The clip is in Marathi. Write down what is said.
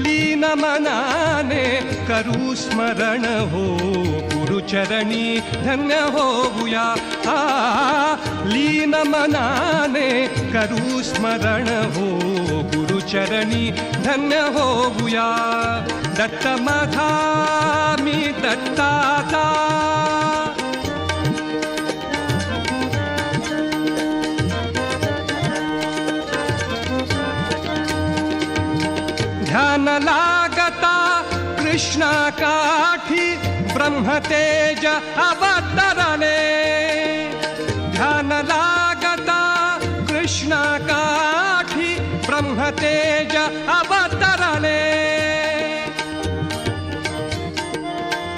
लीन मनाने करू स्मरण हो गुरुचरणी धन्य होऊया. लीन मनाने करू स्मरण हो गुरुचरणी धन्य होऊया. दत्त माझा मी दत्ताचा ध्यान लागता कृष्णा काठी ब्रह्मतेज अवतरले.